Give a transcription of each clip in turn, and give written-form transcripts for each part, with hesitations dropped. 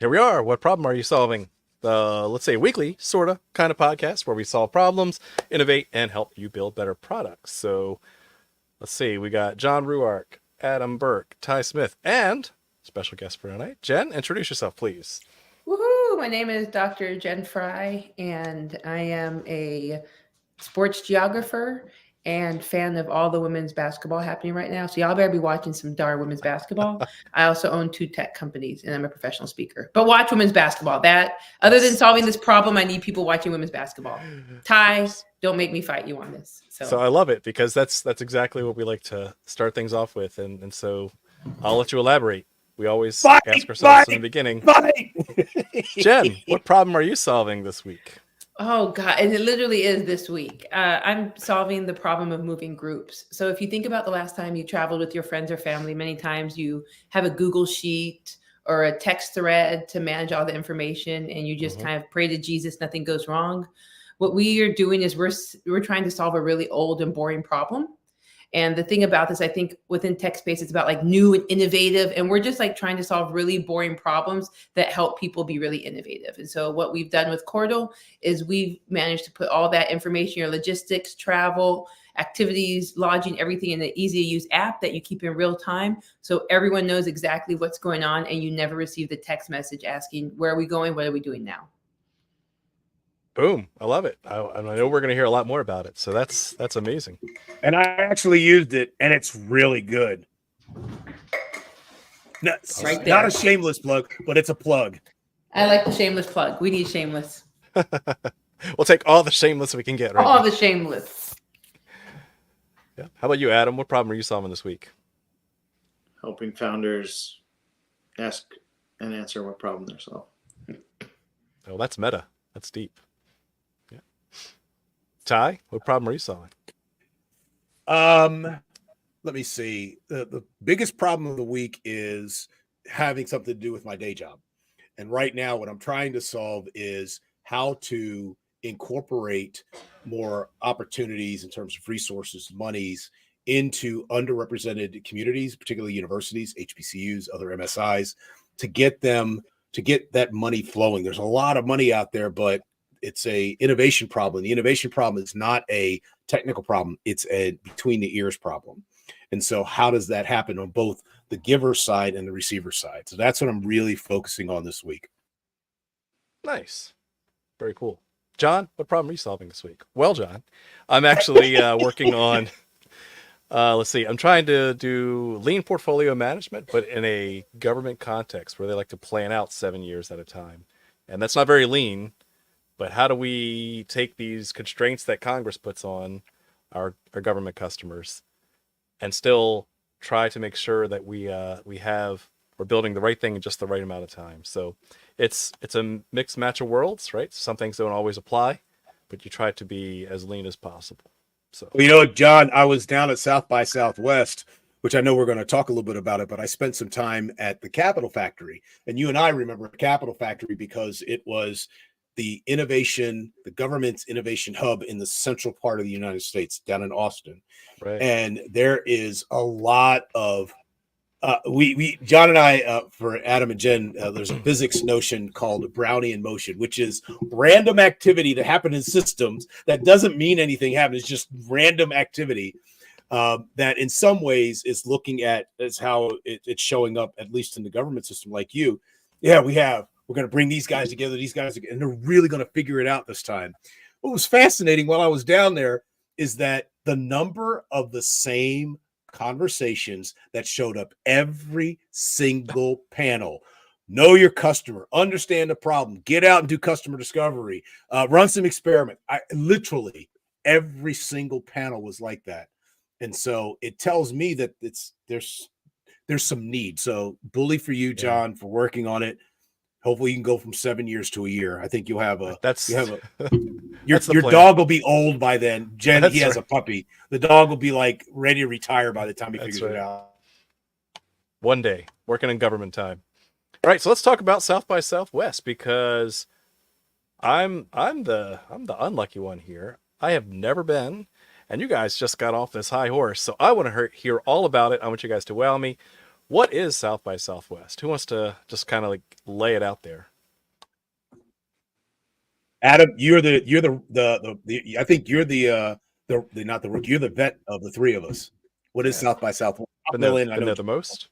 Here we are. What problem are you solving? Let's say weekly, sort of, kind of podcast where we solve problems, innovate, and help you build better products. So let's see. We got John Ruark, Adam Burke, Ty Smith, and special guest for tonight, Jen. Introduce yourself, please. Woohoo! My name is Dr. Jen Fry, and I am a sports geographer and fan of all the women's basketball happening right now. So y'all better be watching some darn women's basketball. I also own two tech companies, and I'm a professional speaker. But watch women's basketball. That other than solving this problem, I need people watching women's basketball. Ty, don't make me fight you on this. So I love it because that's exactly what we like to start things off with, and so I'll let you elaborate. We always ask ourselves in the beginning. Jen, what problem are you solving this week? Oh God, and it literally is this week. I'm solving the problem of moving groups. So if you think about the last time you traveled with your friends or family, many times you have a Google sheet or a text thread to manage all the information, and you just kind of pray to Jesus nothing goes wrong. What we are doing is we're trying to solve a really old and boring problem. And the thing about this, I think within tech space, it's about like new and innovative. And we're just like trying to solve really boring problems that help people be really innovative. And so what we've done with Cordal is we've managed to put all that information, your logistics, travel, activities, lodging, everything in an easy to use app that you keep in real time. So everyone knows exactly what's going on and you never receive the text message asking, where are we going? What are we doing now? Boom. I love it. I know we're going to hear a lot more about it. So that's amazing. And I actually used it, and it's really good. No, Right not there. a shameless plug, but it's a plug. I like the shameless plug. We need shameless. We'll take all the shameless we can get. Right All now. the shameless. Yeah. How about you, Adam? What problem are you solving this week? Helping founders ask and answer what problem they're solving. Oh, that's meta. That's deep. Yeah. Ty, what problem are you solving? Let me see. The biggest problem of the week is having something to do with my day job. And right now, what I'm trying to solve is how to incorporate more opportunities in terms of resources, monies into underrepresented communities, particularly universities, HBCUs, other MSIs, to get that money flowing. There's a lot of money out there, but it's a innovation problem. The innovation problem is not a technical problem. It's a between the ears problem. And so how does that happen on both the giver side and the receiver side? So that's what I'm really focusing on this week. Nice. Very cool. John, what problem are you solving this week? Well, John, I'm actually working on, let's see, I'm trying to do lean portfolio management, but in a government context where they like to plan out 7 years at a time. And that's not very lean, but how do we take these constraints that Congress puts on our government customers and still try to make sure that we're building the right thing in just the right amount of time. So it's a mixed match of worlds, right? Some things don't always apply, but you try to be as lean as possible. So, well, John, I was down at South by Southwest, which I know we're going to talk a little bit about it, but I spent some time at the Capital Factory. And you and I remember Capital Factory because it was the government's innovation hub in the central part of the United States, down in Austin. right. And there is a lot of John and I, for Adam and Jen, there's a physics notion called Brownian motion, which is random activity that happens in systems that doesn't mean anything happened. It's just random activity that in some ways is looking at as how it's showing up, at least in the government system like you. Yeah, we're going to bring these guys together, and they're really going to figure it out this time. What was fascinating while I was down there is that the number of the same conversations that showed up every single panel. Know your customer, understand the problem, get out and do customer discovery, run some experiment. Literally every single panel was like that. And so it tells me that there's some need. So bully for you, John, for working on it. Hopefully you can go from 7 years to a year. I think your dog will be old by then. Jen, he has a puppy. The dog will be like ready to retire by the time he figures it out. One day, working in government time. All right, so let's talk about South by Southwest because I'm the unlucky one here. I have never been, and you guys just got off this high horse, so I want to hear all about it. I want you guys to wow me. What is South by Southwest? Who wants to just kind of like lay it out there? Adam, you're the I think you're the not the rookie, you're the vet of the three of us. What is Yeah. South by Southwest? Been Million, there, I know the most.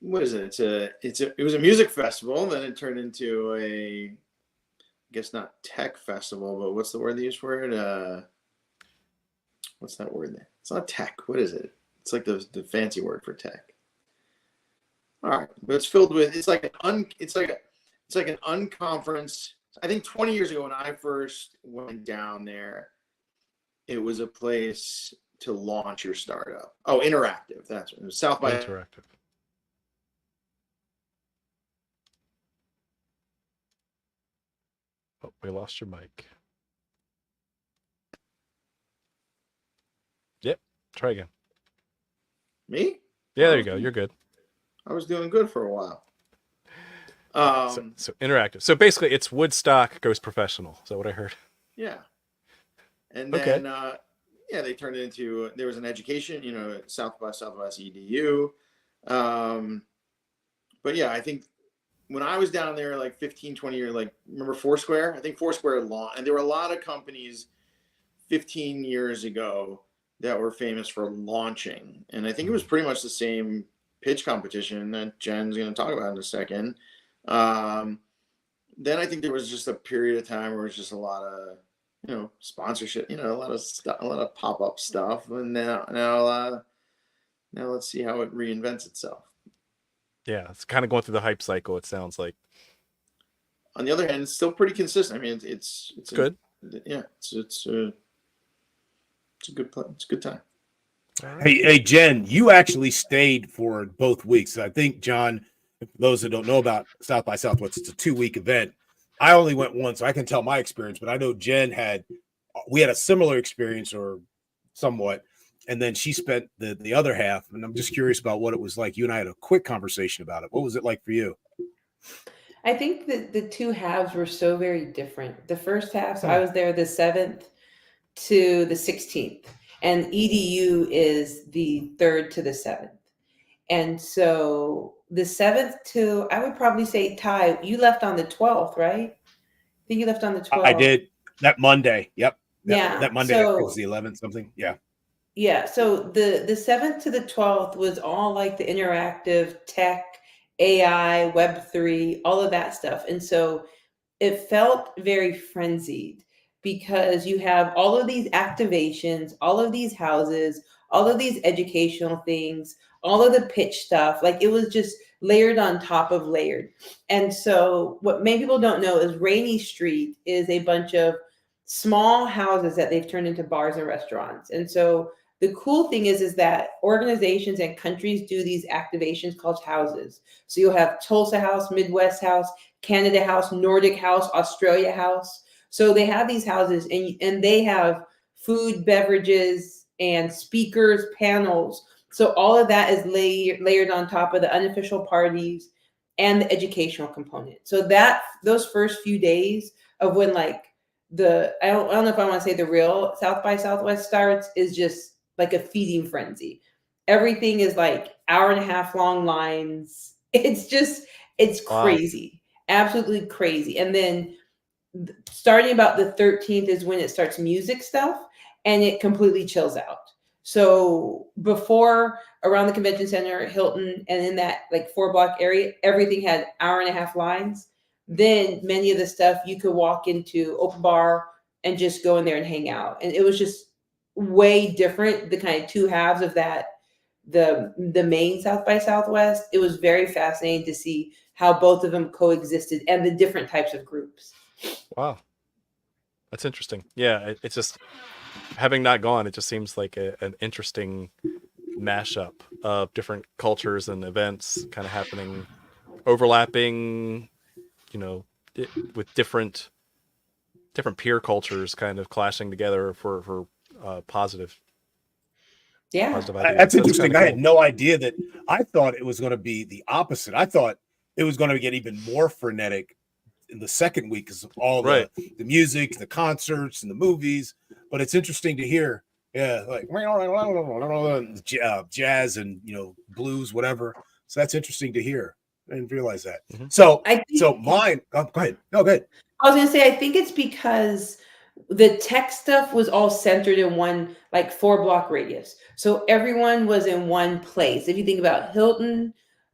What is it? It was a music festival. Then it turned into a, I guess not tech festival, but what's the word they use for it? What's that word there? It's not tech. What is it? It's like the fancy word for tech. All right, but it's filled with. It's like an unconference. I think 20 years ago when I first went down there, it was a place to launch your startup. Oh, interactive. That's what it was. South by Interactive. Oh, we lost your mic. Yep. Try again. me. Yeah, there you go. You're good. I was doing good for a while. So interactive. So basically, it's Woodstock goes professional. Is that what I heard? Yeah. And Okay. then, yeah, they turned it into, there was an education, South by Southwest EDU. But yeah, I think when I was down there like 15, 20 years, like, remember Foursquare? I think Foursquare had launched, and there were a lot of companies 15 years ago that were famous for launching. And I think it was pretty much the same pitch competition that Jen's going to talk about in a second. Then I think there was just a period of time where it's just a lot of, sponsorship, a lot of stuff, a lot of pop-up stuff. And now let's see how it reinvents itself. Yeah, it's kind of going through the hype cycle. It sounds like. On the other hand, it's still pretty consistent. I mean, it's good. It's a good play. It's a good time. Hey, Jen, you actually stayed for both weeks. I think, John, for those that don't know about South by Southwest, it's a 2-week event. I only went once, so I can tell my experience, but I know Jen we had a similar experience or somewhat, and then she spent the other half, and I'm just curious about what it was like. You and I had a quick conversation about it. What was it like for you? I think that the two halves were so very different. The first half, so I was there the 7th to the 16th, and EDU is the 3rd to the 7th. And so the 7th to, I would probably say, Ty, you left on the 12th, right? I think you left on the 12th. I did that Monday. Yep. Yeah. That Monday, I think it was the 11th, something. Yeah. Yeah. So the 7th to the 12th was all like the interactive tech, AI, Web3, all of that stuff. And so it felt very frenzied because you have all of these activations, all of these houses, all of these educational things, all of the pitch stuff. Like it was just layered on top of layered. And so what many people don't know is Rainy Street is a bunch of small houses that they've turned into bars and restaurants. And so the cool thing is that organizations and countries do these activations called houses. So you'll have Tulsa House, Midwest House, Canada House, Nordic House, Australia House. So they have these houses and they have food, beverages, and speakers, panels. So all of that is layered on top of the unofficial parties and the educational component. So that those first few days of when like I don't know if I want to say the real South by Southwest starts is just like a feeding frenzy. Everything is like 1.5 hour long lines. It's crazy. Wow. Absolutely crazy. And then starting about the 13th is when it starts music stuff and it completely chills out. So before, around the convention center, Hilton, and in that like 4-block area, everything had 1.5 hour lines. Then many of the stuff you could walk into open bar and just go in there and hang out. And it was just way different, the kind of two halves of that, the main South by Southwest. It was very fascinating to see how both of them coexisted and the different types of groups. Wow. That's interesting. Yeah, it's just, having not gone, it just seems like an interesting mashup of different cultures and events kind of happening, overlapping, with different peer cultures kind of clashing together for positive. Yeah, positive ideas. That's interesting. Cool. I had no idea that. I thought it was going to be the opposite. I thought it was going to get even more frenetic in the second week because of all the music, the concerts, and the movies. But it's interesting to hear. Yeah, like jazz and blues, whatever. So that's interesting to hear. I didn't realize that. Mhm. So I think so mine. Oh, go ahead. No, go ahead. I was gonna say, I think it's because the tech stuff was all centered in one, like 4 block radius. So everyone was in one place. If you think about Hilton,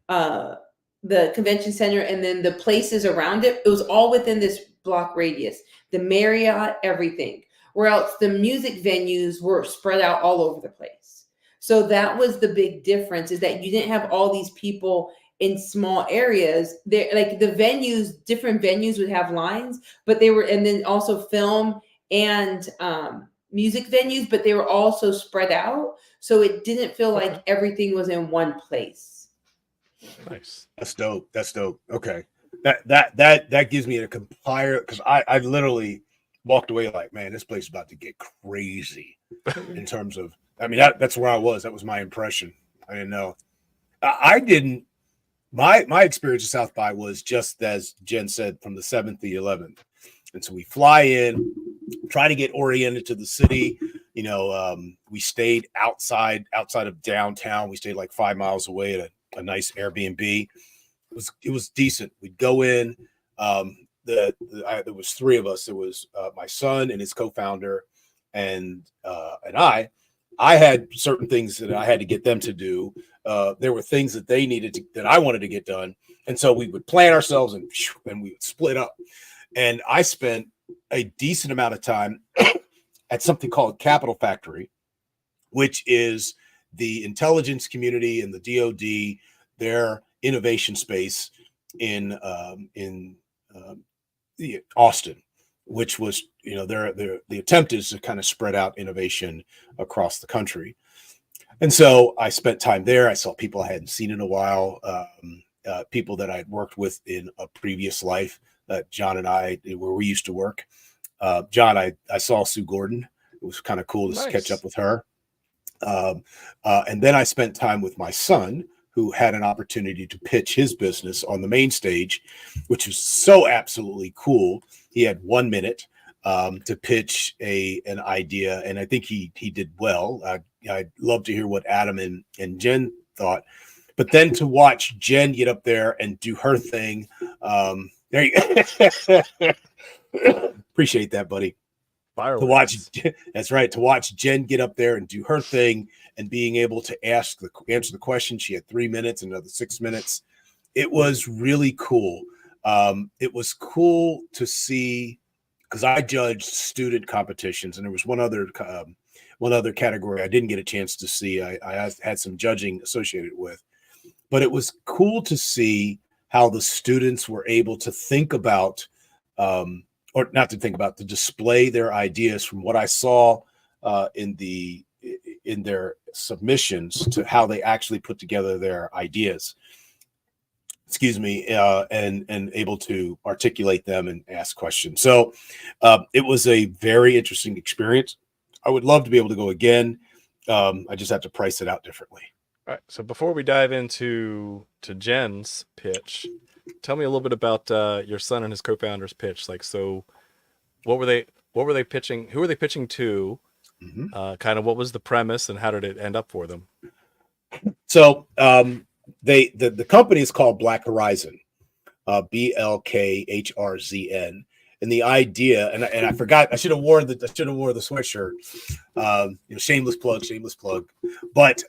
uh, the convention center, and then the places around it, it was all within this block radius. The Marriott, everything. Where else the music venues were spread out all over the place. So that was the big difference, is that you didn't have all these people in small areas. There, like the venues, different venues would have lines, but they were, and then also film and music venues, but they were also spread out, so it didn't feel Okay. like everything was in one place. Nice. That's dope. That's dope. Okay. That gives me a compare, because I literally walked away like, man, this place is about to get crazy in terms of, I mean, that's where I was. That was my impression. I didn't know. I didn't, my experience at South by was just as Jen said, from the 7th to the 11th. And so we fly in, try to get oriented to the city. We stayed outside of downtown. We stayed like 5 miles away at a nice Airbnb. It was decent. We'd go in. There was 3 of us. There was my son and his co-founder, and I. I had certain things that I had to get them to do. There were things that they needed that I wanted to get done, and so we would plan ourselves and we would split up. And I spent a decent amount of time at something called Capital Factory, which is the intelligence community and the DoD, their innovation space in Austin, which was, the attempt is to kind of spread out innovation across the country. And so I spent time there. I saw people I hadn't seen in a while, people that I had worked with in a previous life. John and I, where we used to work. John, I saw Sue Gordon. It was kind of cool to catch up with her. And then I spent time with my son, who had an opportunity to pitch his business on the main stage, which was so absolutely cool. He had 1 minute to pitch an idea, and I think he did well. I'd love to hear what Adam and Jen thought. But then to watch Jen get up there and do her thing, there you appreciate that, buddy. That's right. To watch Jen get up there and do her thing and being able to answer the question. She had 3 minutes, another 6 minutes. It was really cool. It was cool to see, because I judged student competitions, and there was one other category I didn't get a chance to see. I had some judging associated with, but it was cool to see how the students were able to think about, or not to think about, to display their ideas from what I saw in their submissions to how they actually put together their ideas. And able to articulate them and ask questions. So it was a very interesting experience. I would love to be able to go again. I just have to price it out differently. All right. So before we dive into Jen's pitch, tell me a little bit about your son and his co-founder's pitch. Like, so what were they pitching? Who were they pitching to? Mm-hmm. Kind of what was the premise, and how did it end up for them? So the company is called Black Horizon, BLKHRZN. And the idea, and I forgot, I should have wore the sweatshirt. Shameless plug. But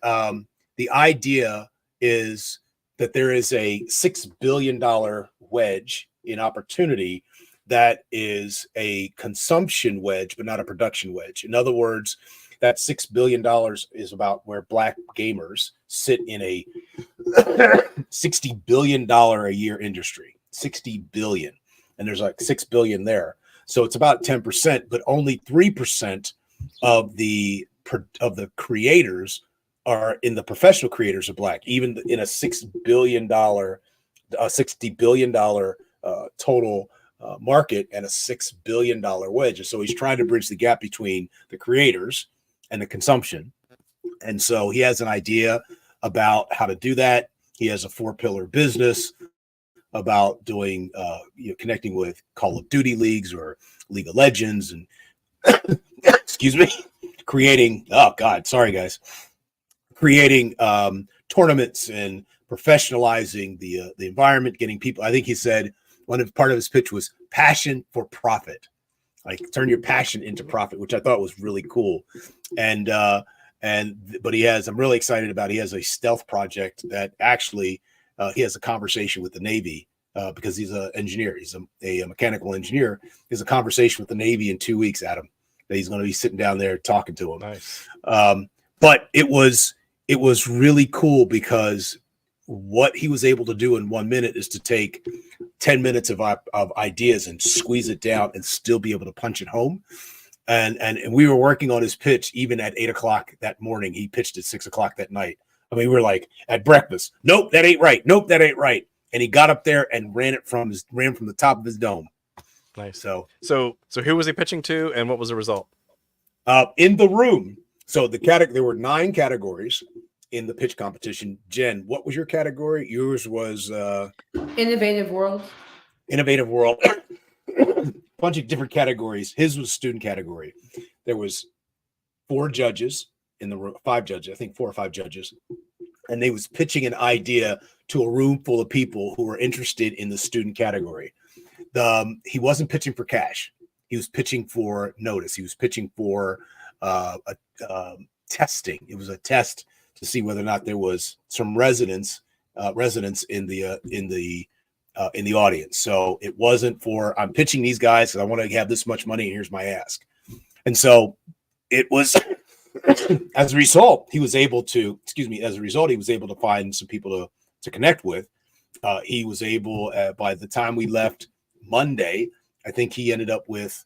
the idea is that there is a $6 billion wedge in opportunity that is a consumption wedge, but not a production wedge. In other words, that $6 billion is about where Black gamers sit in a $60 billion a year industry. 60 billion. And there's like 6 billion there. So it's about 10%, but only 3% of the creators are in the professional creators are Black, even in a $60 billion total market and a $6 billion wedge. And so he's trying to bridge the gap between the creators and the consumption. And so he has an idea about how to do that. He has a 4-pillar business about doing, connecting with Call of Duty leagues or League of Legends and excuse me, creating, oh God, sorry guys, creating tournaments and professionalizing the environment, getting people. I think he said part of his pitch was passion for profit, like turn your passion into profit, which I thought was really cool. But I'm really excited about. He has a stealth project that actually he has a conversation with the Navy because he's an engineer. He's a mechanical engineer. He has a conversation with the Navy in 2 weeks, Adam. That he's going to be sitting down there talking to him. Nice. But it was really cool because what he was able to do in 1 minute is to take 10 minutes of ideas and squeeze it down and still be able to punch it home. And we were working on his pitch even at 8 o'clock that morning. He pitched at 6 o'clock that night. I mean, we were like at breakfast. Nope, that ain't right. Nope, that ain't right. And he got up there and ran from the top of his dome. Nice. So who was he pitching to, and what was the result? In the room. So there were 9 categories in the pitch competition. Jen, what was your category? Yours was Innovative World. Innovative World. Bunch of different categories. His was student category. There was 4 judges in the room, 5 judges, I think 4 or 5 judges, and they was pitching an idea to a room full of people who were interested in the student category. He wasn't pitching for cash. He was pitching for notice. He was pitching for testing. It was a test to see whether or not there was some resonance in the audience. So it wasn't for I'm pitching these guys because I want to have this much money and here's my ask. And so it was as a result, he was able to find some people to connect with. He was able by the time we left Monday, I think he ended up with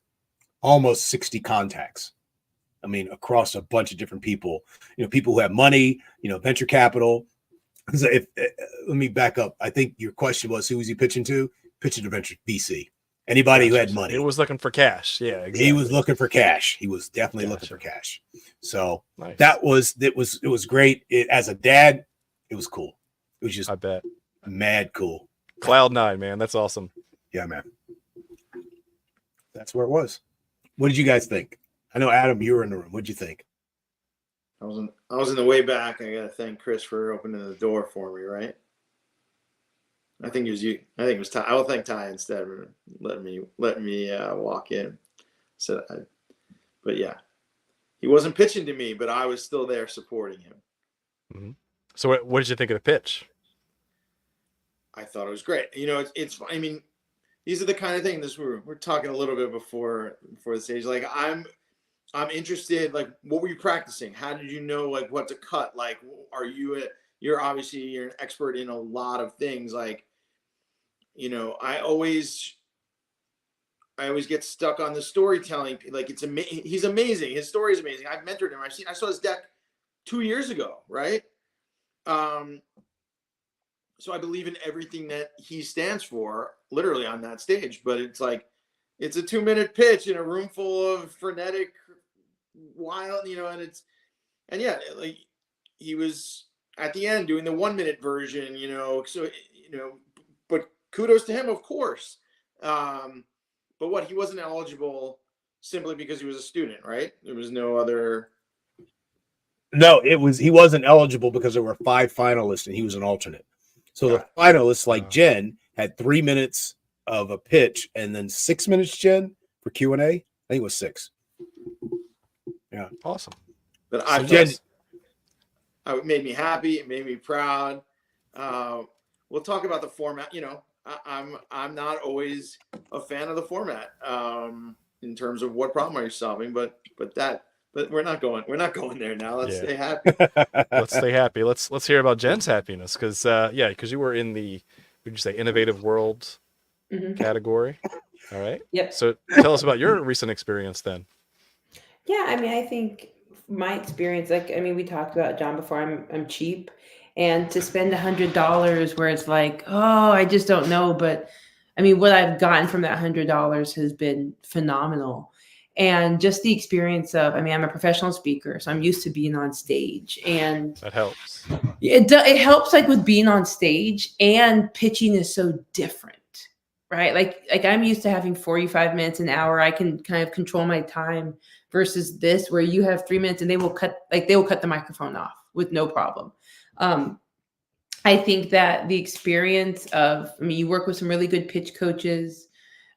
almost 60 contacts. I mean, across a bunch of different people, people who have money, venture capital. So let me back up. I think your question was, who was he pitching to? Pitching to venture VC. Anybody who had money. He was looking for cash. Yeah, exactly. He was looking for cash. He was definitely looking for cash. So nice. It was great. As a dad, it was cool. It was just, I bet, mad cool. Cloud 9, man. That's awesome. Yeah, man. That's where it was. What did you guys think? I know, Adam, you were in the room. What'd you think? I was in the way back. I gotta thank Chris for opening the door for me, right? I think it was you. I think it was Ty. I will thank Ty instead of letting me walk in. So, but yeah, he wasn't pitching to me, but I was still there supporting him. Mm-hmm. So what did you think of the pitch? I thought it was great. It's. I mean, these are the kind of things we're talking a little bit before the stage. Like I'm interested. Like, what were you practicing? How did you know like what to cut? Like, you're obviously an expert in a lot of things. Like, I always get stuck on the storytelling. Like, he's amazing. His story is amazing. I've mentored him. I saw his deck 2 years ago, right? So I believe in everything that he stands for, literally on that stage. But it's like, it's a 2-minute pitch in a room full of frenetic, wild, and yeah, like he was at the end doing the 1-minute version, so, but kudos to him, of course. But he wasn't eligible simply because he was a student, right? There was no other. No, he wasn't eligible because there were 5 finalists and he was an alternate. So the finalists, like Jen, had 3 minutes of a pitch and then 6 minutes, Jen, for Q&A. I think it was 6. Yeah. Awesome. But it made me happy. It made me proud. We'll talk about the format. I'm not always a fan of the format in terms of what problem are you solving, but we're not going there now. Let's stay happy. Let's stay happy. Let's hear about Jen's happiness because you were in the, would you say, Innovative World category? All right. Yep. So tell us about your recent experience then. Yeah, I mean, I think my experience, we talked about John before. I'm cheap, and to spend $100 where it's like, oh, I just don't know. But I mean, what I've gotten from that $100 has been phenomenal. And just the experience of, I'm a professional speaker, so I'm used to being on stage, and that helps. It helps, like with being on stage, and pitching is so different. right? Like I'm used to having 45 minutes, an hour. I can kind of control my time versus this where you have 3 minutes and they will cut the microphone off with no problem. I think that the experience of, I mean, you work with some really good pitch coaches.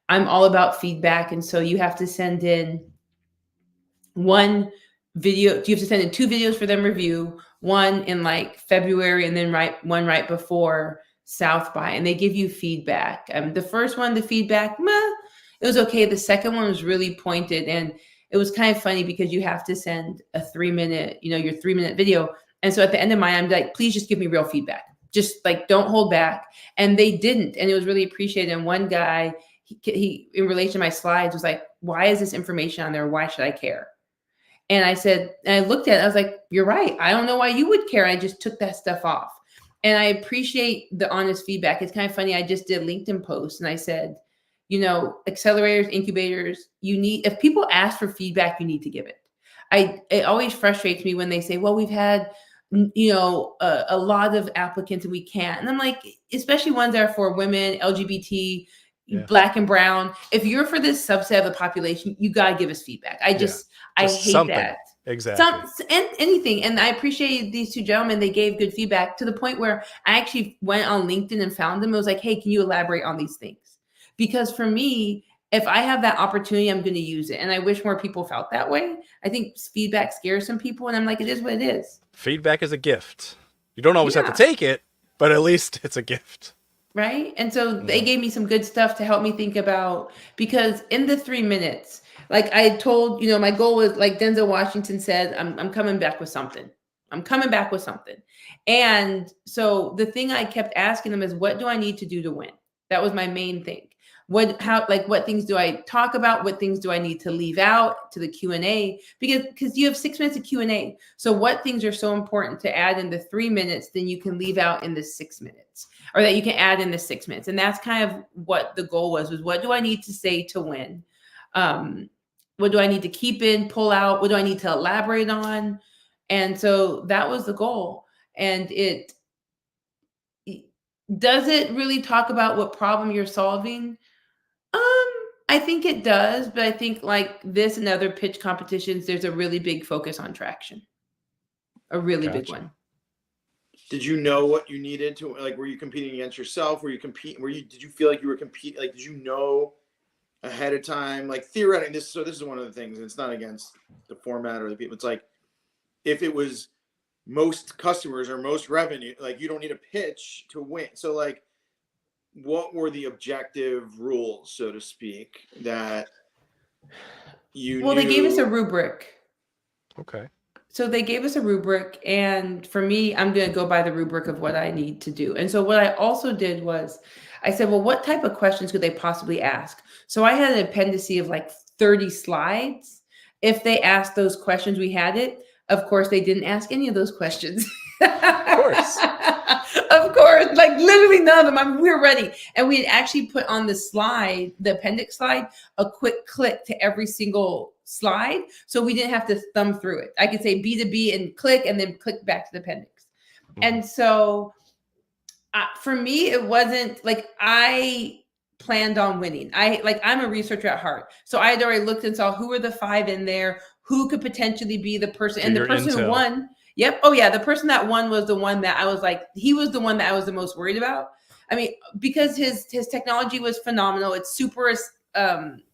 I'm all about feedback. And so you have to send in one video. You have to send in 2 videos for them review, one in like February and then one right before South by, and they give you feedback. The first one, the feedback, it was okay. The second one was really pointed, and it was kind of funny because you have to send a 3-minute, your 3-minute video. And so at the end of mine, I'm like, please just give me real feedback. Just like, don't hold back. And they didn't. And it was really appreciated. And one guy, he in relation to my slides was like, why is this information on there? Why should I care? And I said, and I looked at it, I was like, you're right. I don't know why you would care. I just took that stuff off. And I appreciate the honest feedback. It's kind of funny. I just did a LinkedIn post and I said, accelerators, incubators, if people ask for feedback, you need to give it. It always frustrates me when they say, well, we've had, a lot of applicants and we can't. And I'm like, especially ones that are for women, LGBT, Black and brown. If you're for this subset of the population, you got to give us feedback. I hate something. that. Exactly. Anything. And I appreciate these 2 gentlemen. They gave good feedback to the point where I actually went on LinkedIn and found them. It was like, hey, can you elaborate on these things? Because for me, if I have that opportunity, I'm going to use it. And I wish more people felt that way. I think feedback scares some people. And I'm like, it is what it is. Feedback is a gift. You don't always have to take it, but at least it's a gift. Right. And so they gave me some good stuff to help me think about, because in the 3 minutes, like I told, my goal was, like Denzel Washington said, I'm coming back with something. I'm coming back with something. And so the thing I kept asking them is, what do I need to do to win? That was my main thing. What things do I talk about? What things do I need to leave out to the Q&A? Because you have 6 minutes of Q&A. So what things are so important to add in the 3 minutes, then you can leave out in the 6 minutes, or that you can add in the 6 minutes. And that's kind of what the goal was what do I need to say to win? What do I need to keep in, pull out? What do I need to elaborate on? And so that was the goal. And does it really talk about what problem you're solving? I think it does, but I think like this and other pitch competitions, there's a really big focus on traction. A really big one. Did you know what you needed to, like, were you competing against yourself? Did you feel like you were competing? Like, did you know ahead of time, like theoretically, this is one of the things, and it's not against the format or the people. It's like, if it was most customers or most revenue, like you don't need a pitch to win. So like, what were the objective rules, so to speak, that you knew? They gave us a rubric. Okay. So they gave us a rubric, and for me, I'm going to go by the rubric of what I need to do. And so what I also did was I said, well, what type of questions could they possibly ask? So I had an appendice of like 30 slides. If they asked those questions, we had it. Of course, they didn't ask any of those questions. Of course. Of course, like literally none of them. We were ready. And we had actually put on the slide, the appendix slide, a quick click to every single slide. So we didn't have to thumb through it. I could say B2B and click, and then click back to the appendix. Mm-hmm. And so for me, it wasn't like I planned on winning. I'm a researcher at heart. So I had already looked and saw who were the 5 in there, who could potentially be the person. And the person who won. Yep. Oh yeah. The person that won was the one that I was like, he was the one that I was the most worried about. I mean, because his technology was phenomenal. It's super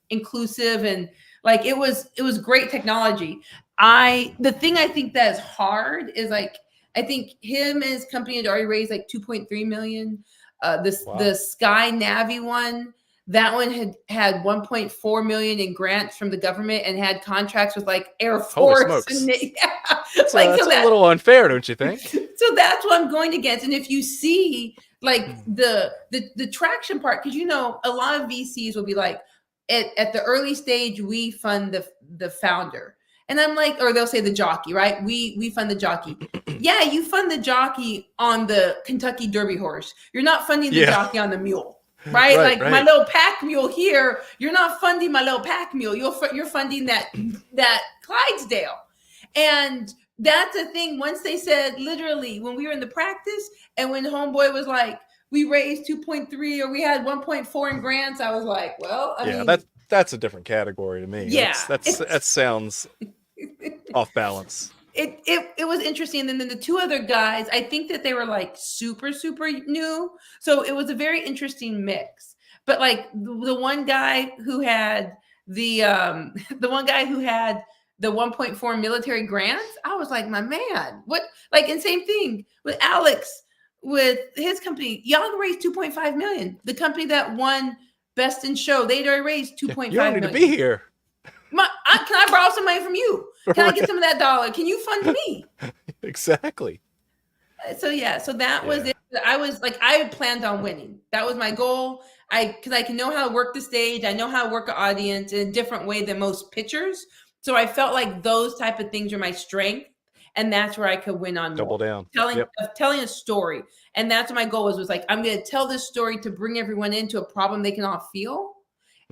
inclusive, and like it was great technology. The thing I think that is hard is like, I think him and his company had already raised like 2.3 million. The Sky Navi one, that one had 1.4 million in grants from the government and had contracts with like Air Force. Holy smokes. That's a little unfair, don't you think? So that's what I'm going against. And if you see like the traction part, because a lot of VCs will be like, at the early stage, we fund the founder. And I'm like, or they'll say the jockey, right? We fund the jockey. Yeah, you fund the jockey on the Kentucky Derby horse. You're not funding the jockey on the mule. Right? My little pack mule here, you're not funding my little pack mule. You're funding that Clydesdale. And that's the thing. Once they said, literally, when we were in the practice and when homeboy was like, we raised 2.3 or we had 1.4 in grants. I was like, well, I mean, that's a different category to me. Yeah, That sounds off balance. it was interesting. And then the two other guys, I think that they were like super new, so it was a very interesting mix. But like the one guy who had the the one guy who had the 1.4 military grants, I was like, my man, what? Like, and same thing with Alex with his company. Y'all raised 2.5 million. The company that won Best in Show, they'd already raised 2.5 You don't need million. to be here. Can I borrow some money from you? Can I get some of that dollar? Can you fund me? Exactly. So yeah, so that was it. I was like, I had planned on winning. That was my goal. Because I can know how to work the stage. I know how to work an audience in a different way than most pitchers. So I felt like those type of things are my strength, and that's where I could win on Double more. down. Telling a story, and that's what my goal was like, I'm going to tell this story to bring everyone into a problem they can all feel,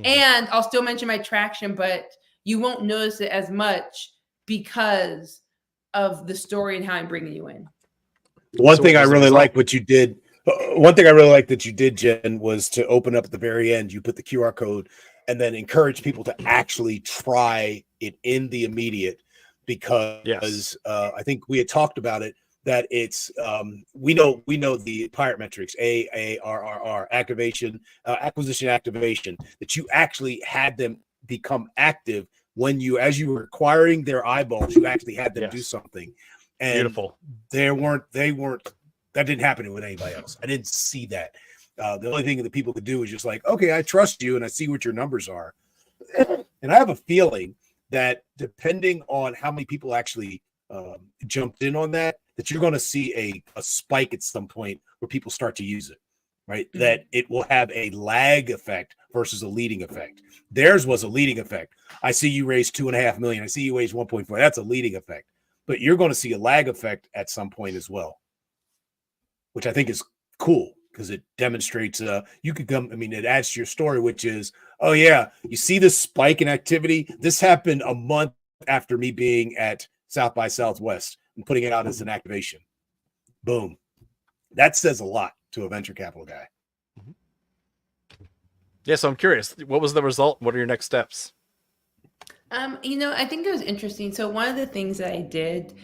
and I'll still mention my traction, but you won't notice it as much because of the story and how I'm bringing you in. One thing I really like what you did. One thing I really like that you did, Jen, was to open up at the very end. You put the QR code and then encourage people to actually try it in the immediate, because I think we had talked about it, that it's we know the pirate metrics, AARRR, activation, acquisition activation, that you actually had them become active when you, as you were acquiring their eyeballs, you actually had them do something. And beautiful. They weren't, that didn't happen with anybody else. I didn't see that. The only thing that people could do is just like, okay, I trust you and I see what your numbers are. And I have a feeling that depending on how many people actually jumped in on that you're going to see a spike at some point where people start to use it, right? Mm-hmm. That it will have a lag effect versus a leading effect. Theirs was a leading effect. I see you raise 2.5 million. I see you raise 1.4. That's a leading effect. But you're going to see a lag effect at some point as well, which I think is cool because it demonstrates you could come. I mean, it adds to your story, which is, oh yeah, you see this spike in activity. This happened a month after me being at South by Southwest and putting it out as an activation. Boom. That says a lot to a venture capital guy. Yeah, so I'm curious, what was the result? What are your next steps? I think it was interesting. So one of the things that I did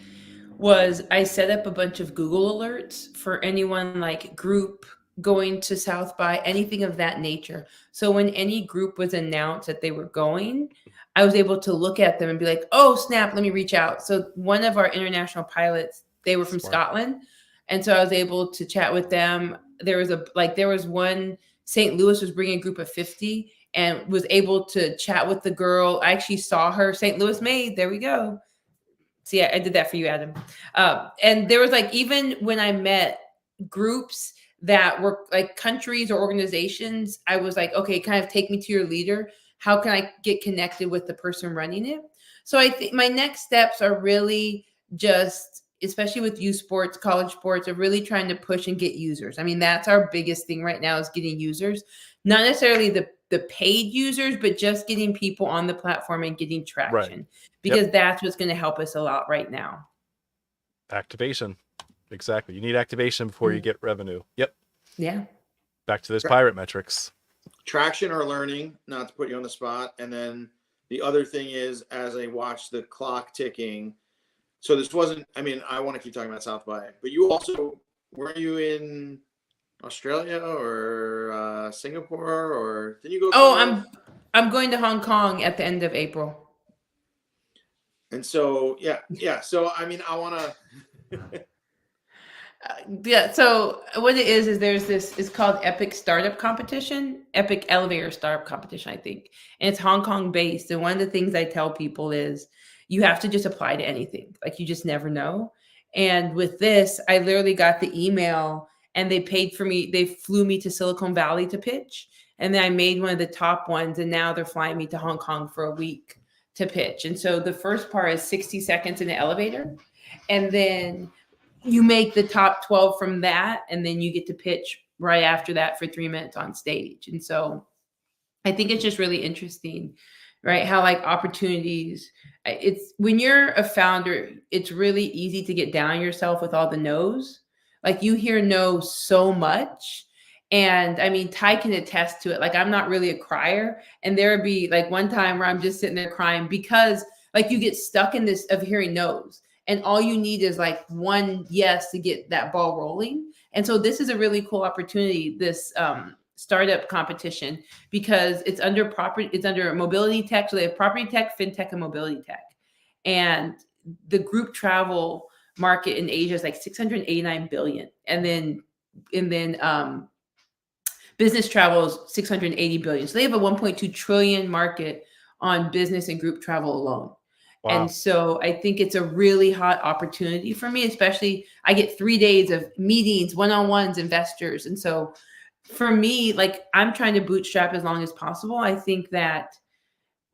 was I set up a bunch of Google alerts for anyone like group going to South by, anything of that nature. So when any group was announced that they were going, I was able to look at them and be like, oh, snap, let me reach out. So one of our international pilots, they were from Scotland. And so I was able to chat with them. There was one, St. Louis was bringing a group of 50 and was able to chat with the girl. I actually saw her, St. Louis Maid. There we go. See, I did that for you, Adam. And there was like, even when I met groups that were like countries or organizations, I was like, okay, kind of take me to your leader. How can I get connected with the person running it? So I think my next steps are really just, especially with youth sports, college sports, are really trying to push and get users. I mean, that's our biggest thing right now is getting users, not necessarily the paid users, but just getting people on the platform and getting traction, because that's what's going to help us a lot right now. Activation. Exactly. You need activation before you get revenue. Yep. Yeah. Back to those pirate metrics. Traction or learning, not to put you on the spot. And then the other thing is, as I watch the clock ticking, so this wasn't, I mean, I want to keep talking about South by, but you also, were you in Australia or Singapore, or did you go? Oh, I'm going to Hong Kong at the end of April. And so, yeah. So, I mean, I want to. So what it is there's this, it's called Epic Startup Competition, Epic Elevator Startup Competition, I think. And it's Hong Kong based. And one of the things I tell people is you have to just apply to anything. Like, you just never know. And with this, I literally got the email and they paid for me. They flew me to Silicon Valley to pitch. And then I made one of the top ones. And now they're flying me to Hong Kong for a week to pitch. And so the first part is 60 seconds in the elevator. And then you make the top 12 from that, and then you get to pitch right after that for 3 minutes on stage. And so I think it's just really interesting, right? How like opportunities, it's when you're a founder, it's really easy to get down on yourself with all the no's. Like, you hear no so much. And I mean, Ty can attest to it. Like, I'm not really a crier. And there would be like one time where I'm just sitting there crying because like you get stuck in this of hearing no's. And all you need is like one yes to get that ball rolling. And so this is a really cool opportunity, this startup competition, because it's under mobility tech. So they have property tech, fintech, and mobility tech. And the group travel market in Asia is like 689 billion. And then business travel is 680 billion. So they have a 1.2 trillion market on business and group travel alone. Wow. And so I think it's a really hot opportunity for me, especially I get 3 days of meetings, one-on-ones, investors. And so for me, like I'm trying to bootstrap as long as possible. I think that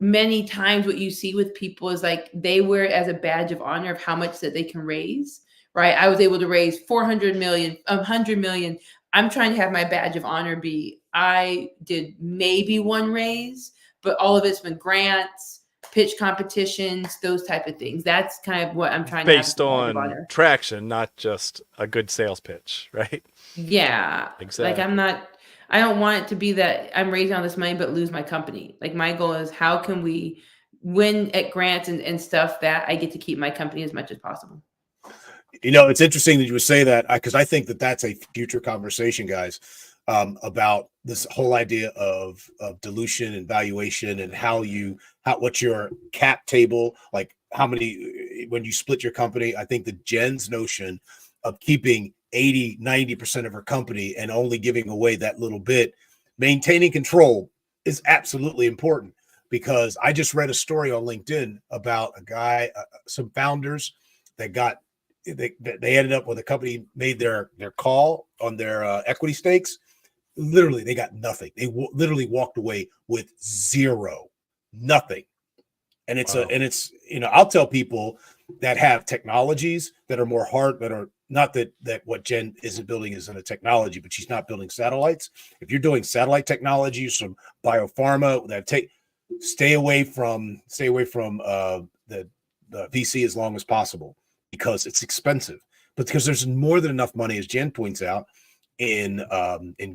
many times what you see with people is like they wear it as a badge of honor of how much that they can raise, right? I was able to raise 400 million, 100 million. I'm trying to have my badge of honor be, I did maybe one raise, but all of it's been grants, pitch competitions, those type of things. That's kind of what I'm trying to have as Based a badge of on honor. traction, not just a good sales pitch, right? Yeah. Exactly. Like I don't want it to be that I'm raising all this money but lose my company. Like my goal is how can we win at grants and stuff that I get to keep my company as much as possible. You know, it's interesting that you would say that because I think that that's a future conversation, guys, about this whole idea of dilution and valuation and what's your cap table, like how many, when you split your company. I think that Jen's notion of keeping 80-90% of her company and only giving away that little bit, maintaining control is absolutely important, because I just read a story on LinkedIn about a guy, some founders that got, they ended up when the company made their call on their equity stakes. Literally, they got nothing. They literally walked away with zero, nothing. And it's Wow. it's I'll tell people that have technologies that are more hard, that are not that what Jen isn't building isn't a technology, but she's not building satellites. If you're doing satellite technology, some biopharma that stay away from the VC as long as possible, because it's expensive, but because there's more than enough money, as Jen points out, in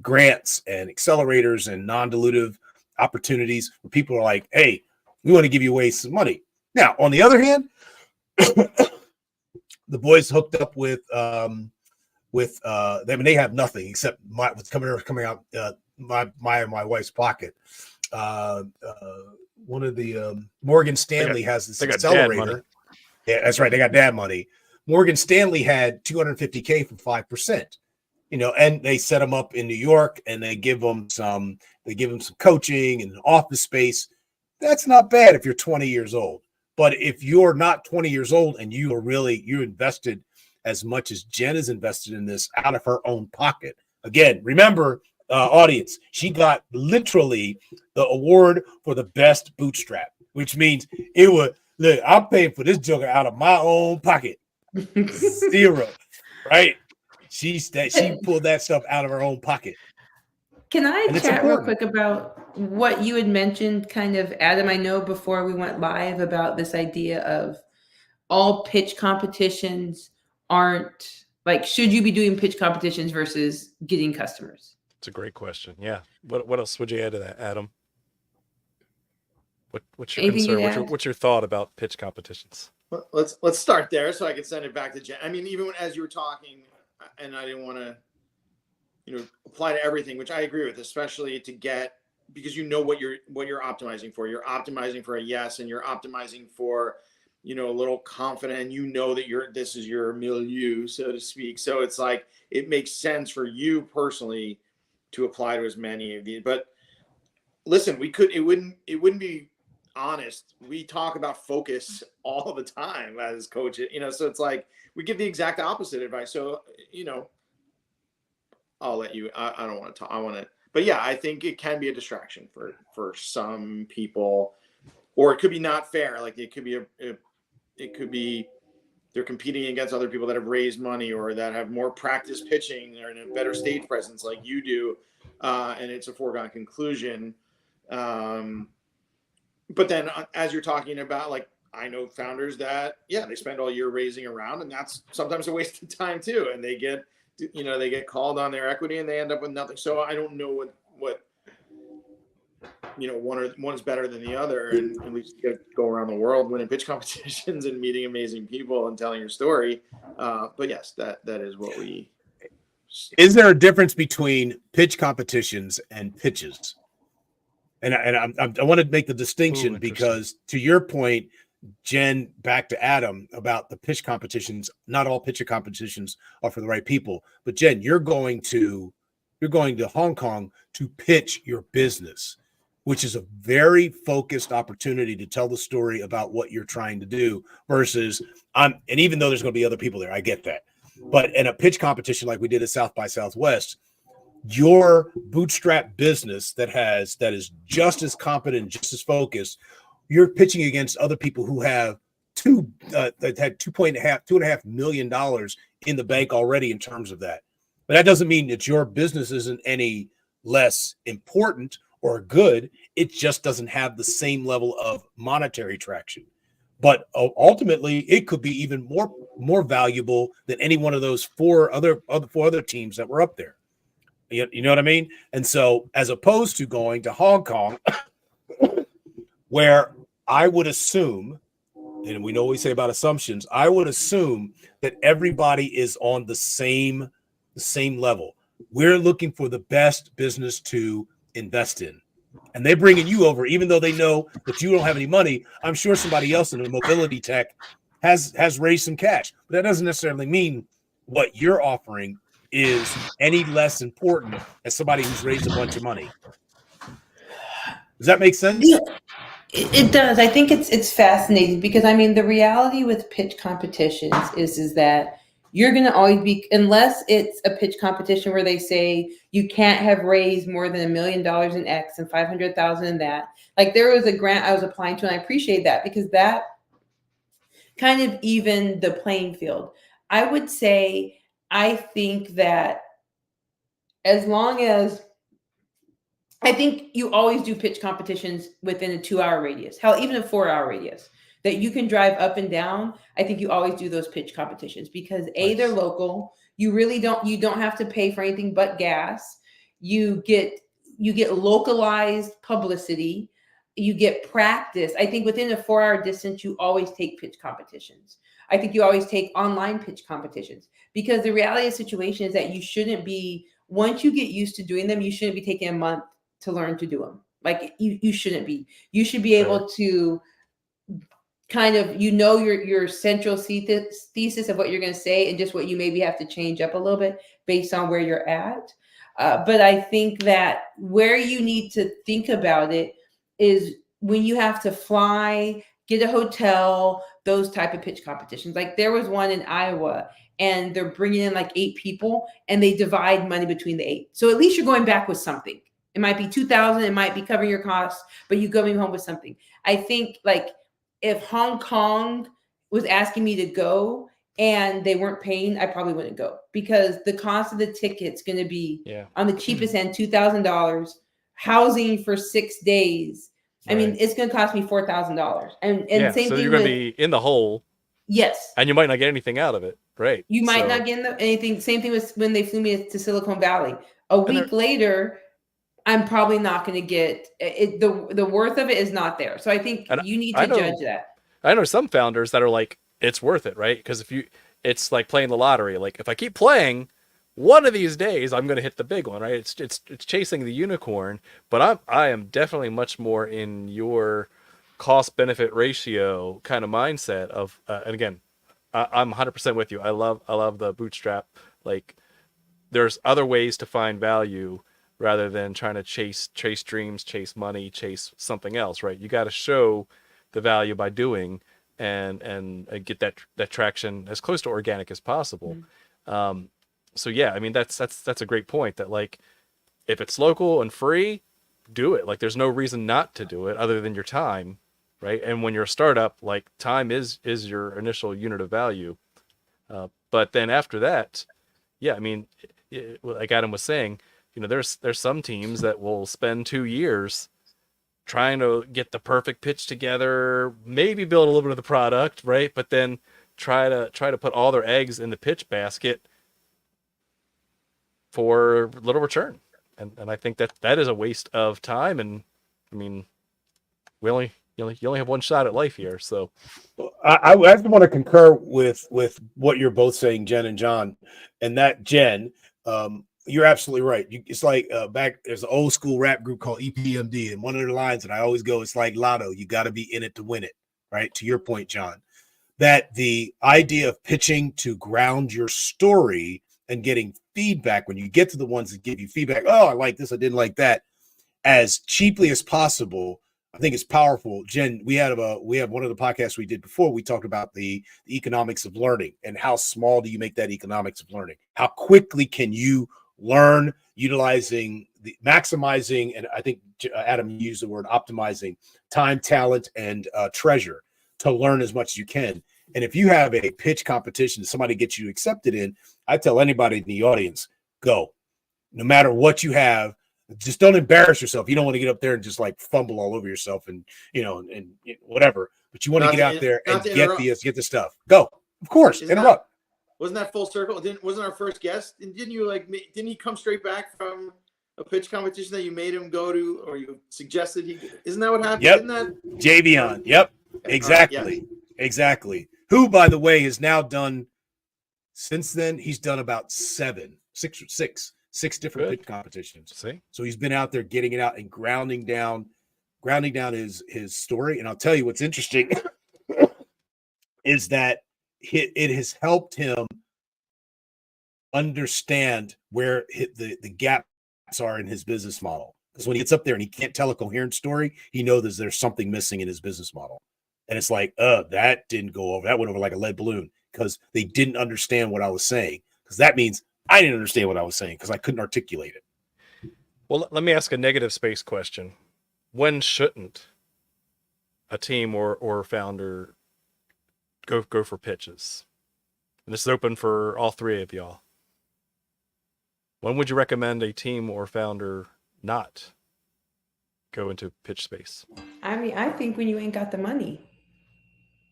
grants and accelerators and non-dilutive opportunities where people are like, hey, we want to give you away some money. Now, on the other hand, the boys hooked up with they have nothing except what's coming out my wife's pocket. One of the Morgan Stanley has this accelerator. Yeah, that's right. They got dad money. Morgan Stanley had $250K from 5%, and they set them up in New York, and they give them some coaching and an office space. That's not bad if you're 20 years old. But if you're not 20 years old and you invested as much as Jen is invested in this out of her own pocket. Again, remember, audience, she got literally the award for the best bootstrap, which means look, I'm paying for this joker out of my own pocket. Zero, right? She pulled that stuff out of her own pocket. Can I chat real quick about what you had mentioned, kind of, Adam? I know before we went live about this idea of all pitch competitions aren't like, should you be doing pitch competitions versus getting customers? It's a great question. Yeah. What else would you add to that, Adam? What's your concern? What's your thought about pitch competitions? Well, let's start there so I can send it back to Jen. I mean, even as you were talking, and I didn't want to, apply to everything, which I agree with, especially because what you're optimizing for. You're optimizing for a yes, and you're optimizing for, a little confident, and that this is your milieu, so to speak. So it's like, it makes sense for you personally to apply to as many of these. But listen, it wouldn't be honest. We talk about focus all the time as coaches, so it's like we give the exact opposite advice. So, I'll let you, I don't want to talk. I want to, but yeah, I think it can be a distraction for some people, or it could be not fair. Like it could be they're competing against other people that have raised money or that have more practice pitching or in a better stage presence like you do. And it's a foregone conclusion. But then as you're talking about, like, I know founders that, they spend all year raising around, and that's sometimes a waste of time too. And they get they get called on their equity and they end up with nothing. So I don't know what one is better than the other, and we just got to go around the world winning pitch competitions and meeting amazing people and telling your story. But yes, that is what we. Is there a difference between pitch competitions and pitches? And I want to make the distinction because, to your point, Jen, back to Adam about the pitch competitions. Not all pitch competitions are for the right people, but Jen, you're going to Hong Kong to pitch your business, which is a very focused opportunity to tell the story about what you're trying to do. Versus, and even though there's going to be other people there, I get that. But in a pitch competition like we did at South by Southwest, your bootstrap business that is just as competent, just as focused, you're pitching against other people who have that had $2.5 million in the bank already in terms of that. But that doesn't mean that your business isn't any less important or good. It just doesn't have the same level of monetary traction. But ultimately, it could be even more valuable than any one of those four other teams that were up there. You know what I mean? And so, as opposed to going to Hong Kong, where I would assume, and we know what we say about assumptions, I would assume that everybody is on the same level. We're looking for the best business to invest in. And they're bringing you over, even though they know that you don't have any money. I'm sure somebody else in the mobility tech has raised some cash. But that doesn't necessarily mean what you're offering is any less important as somebody who's raised a bunch of money. Does that make sense? Yeah, it does. I think it's fascinating because, I mean, the reality with pitch competitions is that you're going to always be, unless it's a pitch competition where they say you can't have raised more than $1 million in X and 500,000 in that. Like, there was a grant I was applying to, and I appreciate that because that kind of evened the playing field. I would say, I think that as long as, I think you always do pitch competitions within a 2-hour radius, hell, even a 4-hour radius that you can drive up and down. I think you always do those pitch competitions because A, they're local. You don't have to pay for anything but gas. You get localized publicity. You get practice. I think within a 4-hour distance, you always take pitch competitions. I think you always take online pitch competitions because the reality of the situation is that you shouldn't be, once you get used to doing them, you shouldn't be taking a month to learn to do them. Like you shouldn't be. You should be able to kind of, your central thesis of what you're going to say and just what you maybe have to change up a little bit based on where you're at. But I think that where you need to think about it is when you have to fly, get a hotel, those type of pitch competitions. Like there was one in Iowa and they're bringing in like 8 people and they divide money between the 8. So at least you're going back with something. It might be $2,000, it might be covering your costs, but you're going home with something. I think like if Hong Kong was asking me to go and they weren't paying, I probably wouldn't go because the cost of the ticket's going to be on the cheapest end, $2,000, housing for 6 days. I mean, it's going to cost me $4,000. And same so thing you're going to be in the hole. Yes. And you might not get anything out of it. Right. You might not get anything. Same thing with when they flew me to Silicon Valley. A week later, I'm probably not going to get it. The worth of it is not there. So I think you need to judge that. I know some founders that are like, it's worth it, right? Because it's like playing the lottery. Like if I keep playing, one of these days I'm going to hit the big one, right? It's chasing the unicorn. But I am definitely much more in your cost benefit ratio kind of mindset of, and again, I'm 100% with you. I love the bootstrap. Like there's other ways to find value rather than trying to chase dreams, chase money, chase something else, right? You got to show the value by doing and get that traction as close to organic as possible. Mm-hmm. So yeah, I mean that's a great point that like if it's local and free, do it. Like there's no reason not to do it other than your time, right? And when you're a startup, like time is your initial unit of value. But then after that, yeah, I mean, like Adam was saying, there's some teams that will spend 2 years trying to get the perfect pitch together, maybe build a little bit of the product, right? But then try to put all their eggs in the pitch basket for little return. And I think that is a waste of time. And I mean, you only have one shot at life here. So I just want to concur with what you're both saying, Jen and John, and that Jen, you're absolutely right. It's like back there's an old school rap group called EPMD, and one of their lines that I always go, it's like Lotto, you got to be in it to win it, right? To your point, John, that the idea of pitching to ground your story and getting feedback when you get to the ones that give you feedback, oh, I like this, I didn't like that, as cheaply as possible, I think it's powerful. Jen, we have one of the podcasts we did before. We talked about the economics of learning and how small do you make that economics of learning? How quickly can you learn maximizing, and I think Adam used the word optimizing time, talent, and treasure to learn as much as you can. And if you have a pitch competition that somebody gets you accepted in, I tell anybody in the audience, go. No matter what you have, just don't embarrass yourself. You don't want to get up there and just like fumble all over yourself and whatever. But you want to get out there and get the stuff. Go, of course. Interrupt. Wasn't that full circle? Wasn't our first guest? And didn't he come straight back from a pitch competition that you made him go to, or you suggested he? Isn't that what happened? Yep. Isn't that Javion? Yep. Exactly. Exactly. Who, by the way, has now done since then? He's done about six different pitch competitions. See? So he's been out there getting it out and grounding down his story. And I'll tell you what's interesting is that it has helped him understand where the gaps are in his business model. Because when he gets up there and he can't tell a coherent story, he knows there's something missing in his business model. And it's like, that didn't go over. That went over like a lead balloon because they didn't understand what I was saying. Because that means I didn't understand what I was saying because I couldn't articulate it. Well, let me ask a negative space question. When shouldn't a team or founder go for pitches? And this is open for all three of y'all. When would you recommend a team or founder not go into pitch space? I mean, I think when you ain't got the money.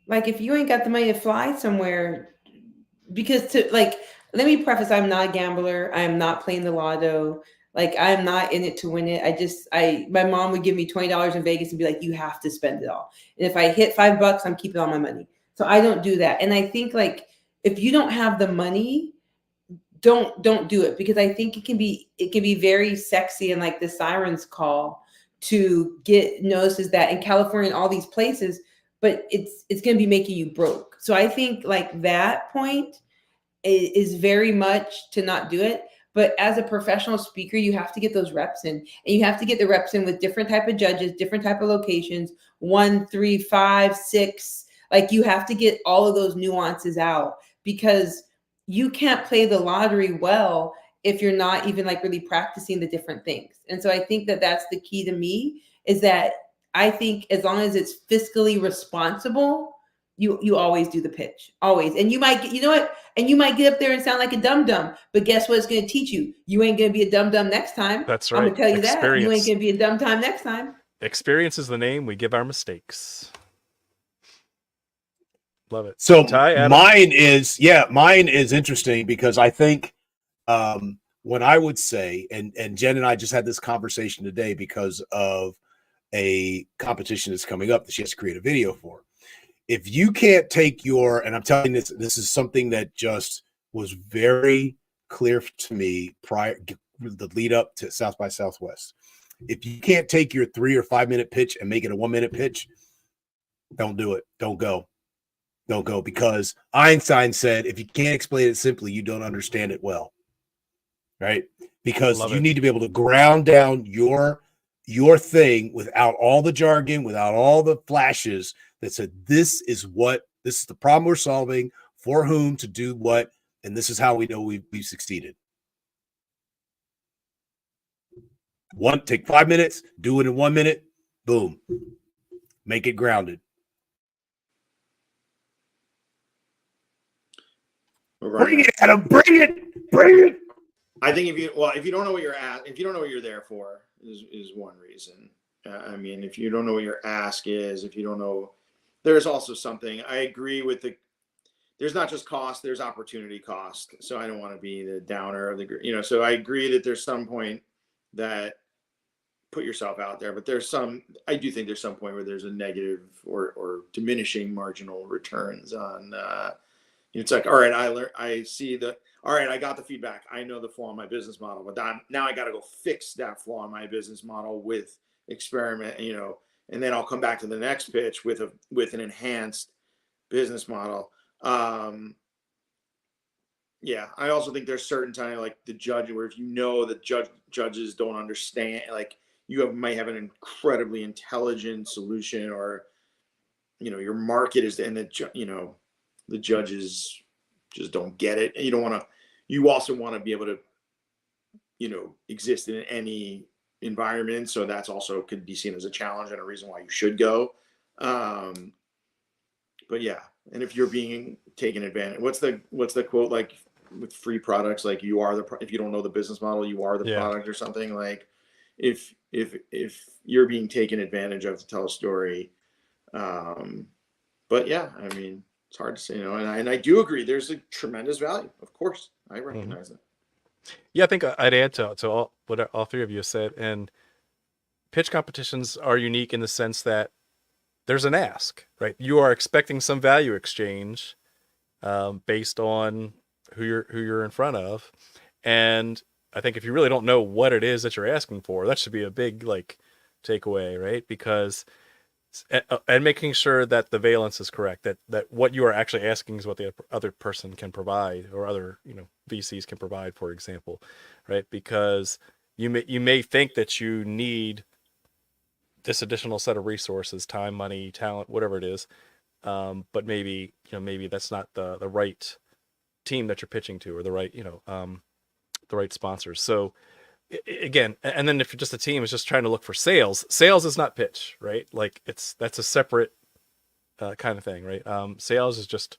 Like if you ain't got the money to fly somewhere, because let me preface, I'm not a gambler. I am not playing the lotto. Like I'm not in it to win it. My mom would give me $20 in Vegas and be like, you have to spend it all. And if I hit $5, I'm keeping all my money. So I don't do that. And I think like, if you don't have the money, don't do it, because I think it can be very sexy and like the sirens call to get notices that in California and all these places, but it's going to be making you broke. So I think like that point is very much to not do it. But as a professional speaker, you have to get those reps in, and you have to get the reps in with different type of judges, different type of locations, 1, 3, 5, 6. Like you have to get all of those nuances out, because you can't play the lottery well if you're not even like really practicing the different things. And so I think that that's the key to me, is that I think as long as it's fiscally responsible, you always do the pitch, always. And you might get, you know what? And you might get up there and sound like a dum-dum, but guess what it's going to teach you? You ain't going to be a dum-dum next time. That's right. I'm going to tell you that. You ain't Experience. going to be a dum-dum next time. Experience is the name we give our mistakes. Love it. So Ty, Adam? mine is interesting because I think when I would say, and Jen and I just had this conversation today because of a competition that's coming up that she has to create a video for. If you can't take and I'm telling you this is something that just was very clear to me prior the lead up to South by Southwest. If you can't take your 3 or 5 minute pitch and make it a 1 minute pitch, don't do it. Don't go, because Einstein said, if you can't explain it simply, you don't understand it well. Right? Because you need to be able to ground down your thing without all the jargon, without all the flashes that said, this is the problem we're solving, for whom, to do what, and this is how we know we've succeeded. Take 5 minutes, do it in 1 minute, boom. Make it grounded. Bring it, Adam, bring it. I think if you don't know what you're there for is one reason. I mean, if you don't know what your ask is, if you don't know, there's also something. I agree with there's not just cost, there's opportunity cost. So I don't want to be the downer of the group, so I agree that there's some point that put yourself out there, but I do think there's some point where there's a negative or diminishing marginal returns on, it's like, all right, all right, I got the feedback. I know the flaw in my business model, but now I got to go fix that flaw in my business model with experiment, and then I'll come back to the next pitch with an enhanced business model. Yeah, I also think there's certain time like the judge where if the judges don't understand, like might have an incredibly intelligent solution, or your market is, and the judges just don't get it. And you also want to be able to exist in any environment, so that's also could be seen as a challenge and a reason why you should go. But yeah, and if you're being taken advantage, what's the quote, like with free products, like if you don't know the business model, you are the product, or something. Like if you're being taken advantage of to tell a story. But yeah, I mean, it's hard to say, and I do agree there's a tremendous value. Of course, I recognize that. Yeah, I think I'd add to all what all three of you said. And pitch competitions are unique in the sense that there's an ask, right? You are expecting some value exchange based on who you're in front of. And I think if you really don't know what it is that you're asking for, that should be a big takeaway, right? Because and making sure that the valence is correct, that what you are actually asking is what the other person can provide, or other VCs can provide, for example, right? Because you may think that you need this additional set of resources, time, money, talent, whatever it is, but maybe that's not the right team that you're pitching to, or the right sponsors. So again, and then if you're just a team is just trying to look for sales is not pitch, right? Like that's a separate kind of thing, right? Sales is just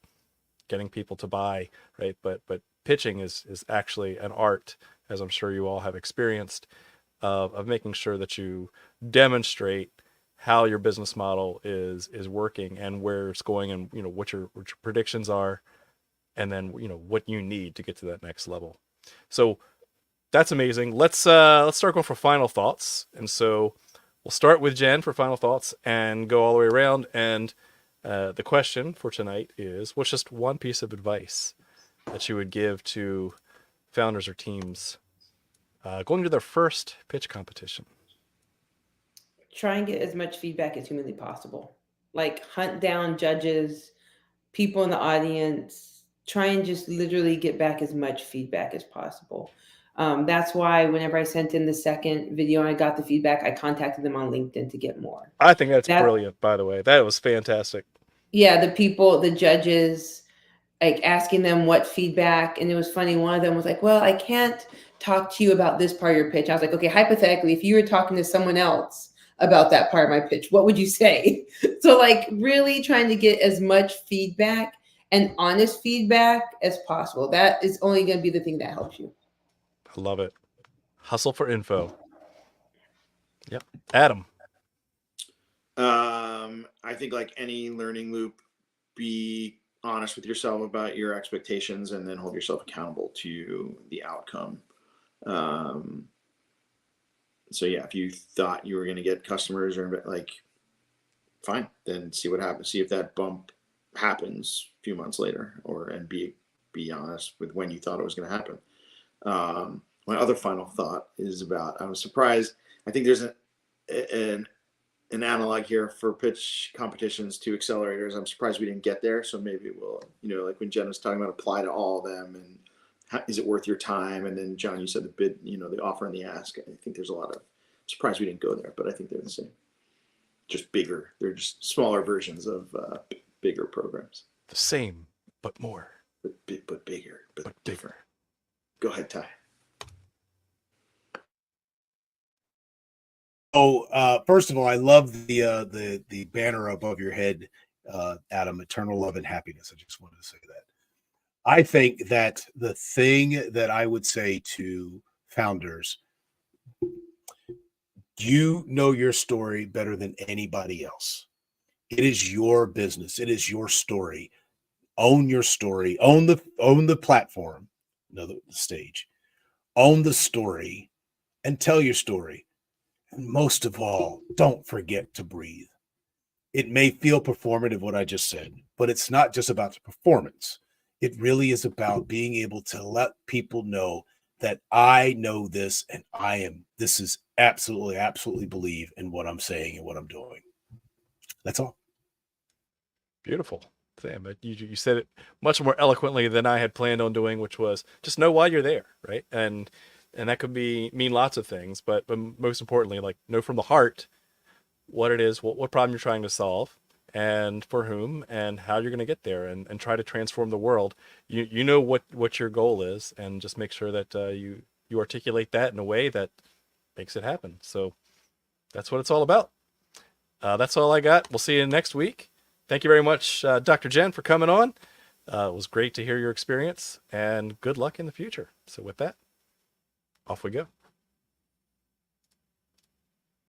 getting people to buy, right? But pitching is actually an art, as I'm sure you all have experienced, of making sure that you demonstrate how your business model is working and where it's going, and what your predictions are, and then what you need to get to that next level. So that's amazing. Let's start going for final thoughts. And so we'll start with Jen for final thoughts and go all the way around. And the question for tonight is, what's just one piece of advice that you would give to founders or teams going to their first pitch competition? Try and get as much feedback as humanly possible. Like hunt down judges, people in the audience. Try and just literally get back as much feedback as possible. That's why whenever I sent in the second video and I got the feedback, I contacted them on LinkedIn to get more. I think that's brilliant, by the way. That was fantastic. Yeah, the judges, like asking them what feedback. And it was funny. One of them was like, well, I can't talk to you about this part of your pitch. I was like, okay, hypothetically, if you were talking to someone else about that part of my pitch, what would you say? So like really trying to get as much feedback and honest feedback as possible. That is only going to be the thing that helps you. I love it. Hustle for info. Yep. Adam. I think like any learning loop, be honest with yourself about your expectations and then hold yourself accountable to the outcome. So yeah, if you thought you were going to get customers, or fine, then see what happens. See if that bump happens a few months later, and be honest with when you thought it was going to happen. My other final thought is about, I was surprised. I think there's an analog here for pitch competitions to accelerators. I'm surprised we didn't get there. So maybe we'll, like when Jen was talking about apply to all of them, and is it worth your time? And then John, you said the bid, the offer and the ask. I think there's I'm surprised we didn't go there, but I think they're the same. Just bigger. They're just smaller versions of bigger programs. The same, but more. But bigger, but different. Go ahead, Ty. Oh, first of all, I love the banner above your head, Adam, eternal love and happiness. I just wanted to say that. I think that the thing that I would say to founders, you know your story better than anybody else. It is your business. It is your story. Own your story. Own the platform, the stage. Own the story and tell your story. And most of all, don't forget to breathe. It may feel performative what I just said, but it's not just about the performance. It really is about being able to let people know that I know this and this is absolutely believe in what I'm saying and what I'm doing. That's all. Beautiful. Sam, but you said it much more eloquently than I had planned on doing, which was just know why you're there, right? And that could mean lots of things, but most importantly, like know from the heart what it is, what problem you're trying to solve, and for whom, and how you're going to get there, and try to transform the world. You know what your goal is, and just make sure that you articulate that in a way that makes it happen. So that's what it's all about. That's all I got. We'll see you next week. Thank you very much, Dr. Jen, for coming on. It was great to hear your experience, and good luck in the future. So with that, off we go.